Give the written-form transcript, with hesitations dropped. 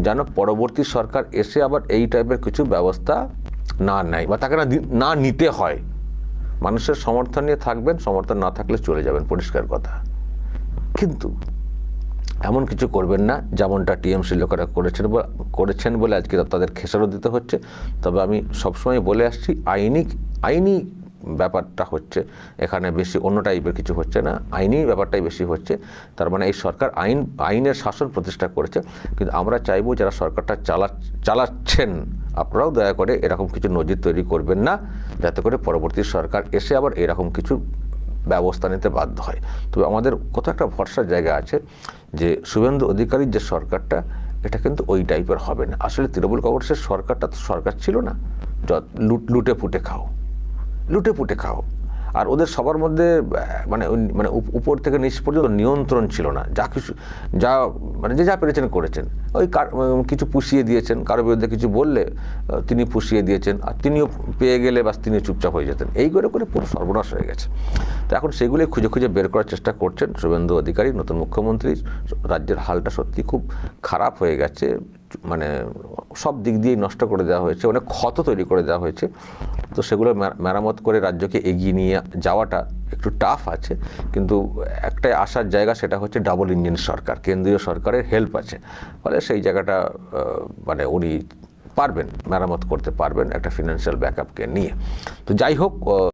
যেন পরবর্তী সরকার এসে আবার এই টাইপের কিছু ব্যবস্থা না নেয় বা তাকে না নিতে হয়। মানুষের সমর্থন নিয়ে থাকবেন, সমর্থন না থাকলে চলে যাবেন, পরিষ্কার কথা। কিন্তু এমন কিছু করবেন না যেমনটা টিএমসি লোকেরা করেছেন বলে আজকে তাদের খেসারত দিতে হচ্ছে। তবে আমি সবসময় বলে আসছি, আইনি ব্যাপারটা হচ্ছে এখানে বেশি, অন্য টাইপের কিছু হচ্ছে না, আইনি ব্যাপারটাই বেশি হচ্ছে। তার মানে এই সরকার আইনের শাসন প্রতিষ্ঠা করেছে। কিন্তু আমরা চাইবো যারা সরকারটা চালাচ্ছেন, আপনারাও দয়া করে এরকম কিছু নজির তৈরি করবেন না, যাতে করে পরবর্তী সরকার এসে আবার এরকম কিছু ব্যবস্থা নিতে বাধ্য হয়। তবে আমাদের কোথাও একটা ভরসার জায়গা আছে যে শুভেন্দু অধিকারীর যে সরকারটা, এটা কিন্তু ওই টাইপের হবে না। আসলে তৃণমূল কংগ্রেসের সরকারটা তো সরকার ছিল না, লুটে পুটে খাও। আর ওদের সবার মধ্যে মানে উপর থেকে নিচ পর্যন্ত নিয়ন্ত্রণ ছিল না। যা পেরেছেন করেছেন। ওই কিছু পুষিয়ে দিয়েছেন, কারো বিরুদ্ধে কিছু বললে তিনি পুষিয়ে দিয়েছেন, আর তিনিও পেয়ে গেলে বাস তিনি চুপচাপ হয়ে যেতেন। এই করে পুরো সর্বনাশ হয়ে গেছে। তো এখন সেগুলি খুঁজে বের করার চেষ্টা করছেন শুভেন্দু অধিকারী, নতুন মুখ্যমন্ত্রী। রাজ্যের হালটা সত্যি খুব খারাপ হয়ে গেছে, মানে সব দিক দিয়েই নষ্ট করে দেওয়া হয়েছে, অনেক ক্ষত তৈরি করে দেওয়া হয়েছে। তো সেগুলো মেরামত করে রাজ্যকে এগিয়ে নিয়ে যাওয়াটা একটু টাফ আছে। কিন্তু একটাই আশার জায়গা, সেটা হচ্ছে ডাবল ইঞ্জিন সরকার, কেন্দ্রীয় সরকারের হেল্প আছে। ফলে সেই জায়গাটা মানে উনি পারবেন, মেরামত করতে পারবেন একটা ফিনান্সিয়াল ব্যাকআপকে নিয়ে। তো যাই হোক,